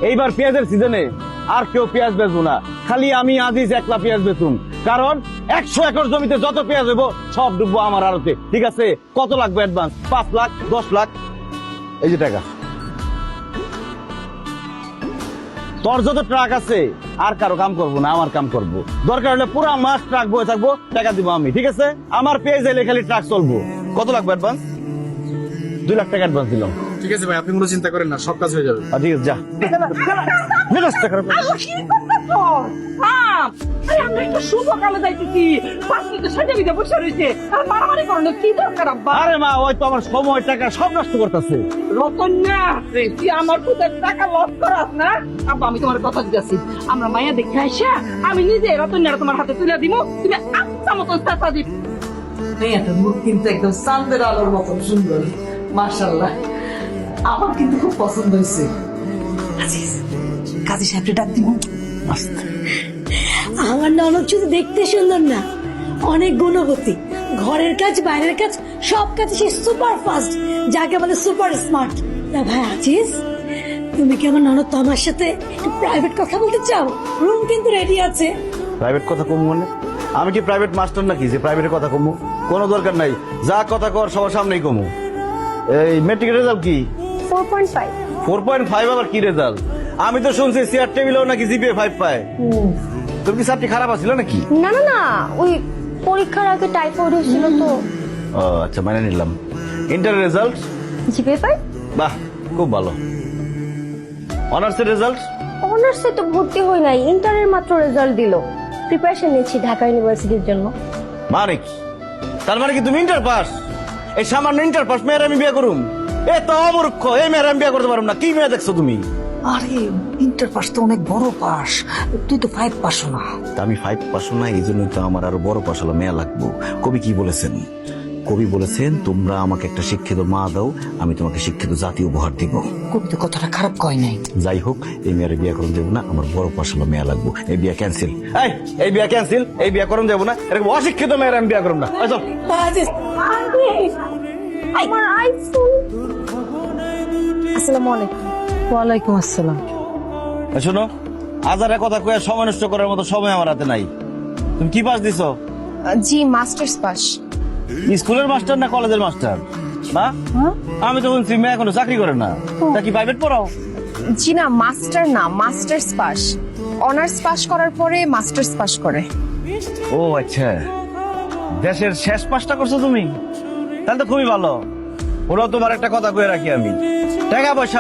এইবার পেঁয়াজের সিজনে আর কেউ পেঁয়াজ বেচবো না, খালি আমি আজিজ একলা পেঁয়াজ বেচুম। কারণ 100 একর জমিতে যত পেঁয়াজ হইব সব ডুববো আমার আড়তে। ঠিক আছে? কত লাগবে অ্যাডভান্স? 5 লাখ, 10 লাখ, এই যে টাকা। তোর যত ট্রাক আছে আর কারো কাম করবো না, আমার কাম করবো। দরকার হলে পুরো মাস ট্রাক বয়ে থাকবো, টাকা দিব আমি। ঠিক আছে? আমার পেঁয়াজ এলে খালি ট্রাক চলবো। কত লাগবে অ্যাডভান্স? 2 লাখ টাকা অ্যাডভান্স দিলাম। ঠিক আছে ভাই, আপনি কোনো চিন্তা করেন না, সব কাজ হয়ে যাবে। ঠিক আছে, যা। আরে মা, ওই তো আমার সময় টাকা সব নষ্ট করতেছে। আমি তোমার কথা দিতেছি, আমরা মায়া দেখে আসা আমি নিজে রতন্যার তোমার হাতে তুলে দিব, তুমি আচ্ছা মতন চেষ্টা দিব। মেয়েটার মুখ কিন্তু একদম চাঁদের আলোর মতন সুন্দর, মাশাআল্লাহ। আমার কিন্তু খুব পছন্দ হয়েছে। কাজী সাহেবকে ডাক দিব। আমার ননদ শুধু দেখতে সুন্দর না, অনেক গুণবতী। ঘরের কাজ বাইরের কাজ সব কাজে সে সুপার ফাস্ট, যাকে বলে সুপার স্মার্ট। তা ভাই আজিজ, তুমি কি আমার ননদ তো আমার সাথে প্রাইভেট কথা বলতে চাও? রুম কিন্তু রেডি আছে। প্রাইভেট কথা কমু মানে? আমি কি প্রাইভেট মাস্টার নাকি যে প্রাইভেটের কথা কমু? কোনো দরকার নাই, যা কথা কর সবার সামনেই কমু। এই মেট্রিক রেজাল্ট কি? 4.5। 4.5 আবার কি রেজাল্ট? আমি তো শুনছি চেয়ার টেবিলেও নাকি জিপিএ 5 পায়। তুমি কি সাবটি খারাপ আছিল নাকি? না না না, ওই পরীক্ষার আগে টাইফয়েড হয়েছিল তো। ও আচ্ছা, মানে নিলাম। Inter result? জিপিএ 5। বাহ, খুব ভালো। অনার্সের রেজাল্ট? অনার্সে তো ভর্তি হই নাই, ইন্টারের মাত্র রেজাল্ট দিল। প্রিপারেশন নিচ্ছি ঢাকা ইউনিভার্সিটির জন্য। মানে কি? তার মানে কি তুমি ইন্টার পাস? এই সামান্য ইন্টার পাস মেয়ের আমি বিয়ে করুম? এ তো অমূর্খ, এই মেয়ের আমি বিয়ে করতে পারবো না। কি মেয়ে দেখছো তুমি? আরে ইন্টার পাস তো অনেক বড় পাস, তুই তো 5 পাসও না। আমি 5 পাস না, এই জন্যই তো আমার আরো বড় পাস হলো মেয়ে লাগবো। কবি কি বলেছেন? কবি বলেছেন, তোমরা আমাকে একটা শিক্ষিত মা দাও, আমি তোমাকে শিক্ষিত জাতি উপহার দিব। কবি তো কথাটা খারাপ কয় নাই। যাই হোক, এই মেয়ের বিয়ে করুন যাবো না, আমার বড় পাস হলো মেয়ে লাগবো। এই বিয়ে ক্যান্সেল। এই বিয়ে ক্যান্সেল, এই বিয়ে করুন যাবো না। এরকম অশিক্ষিত মেয়ের আমি বিয়ে করুন না। চল। আমার আইফোন। আসসালামু আলাইকুম। ওয়ালাইকুম আসসালাম। শোনো, আজারে কথা কয়ে সময় নষ্ট করার মতো সময় আমার হাতে নাই। তুমি কি পাস দিছো? জি মাস্টার্স পাস। স্কুলের মাস্টার না কলেজের মাস্টার? মা, আমি তো শুনছি মেয়ে এখনো চাকরি করে না। তা কি প্রাইভেট পড়াও? জি না, মাস্টার না, মাস্টার্স পাস। অনার্স পাস করার পরে মাস্টার্স পাস করে। ও আচ্ছা, দেশের শেষ পাসটা করছো তুমি? তাহলে তো খুবই ভালো। ওরাও তোমার একটা কথা কয়ে রাখি, আমি টাকা পয়সা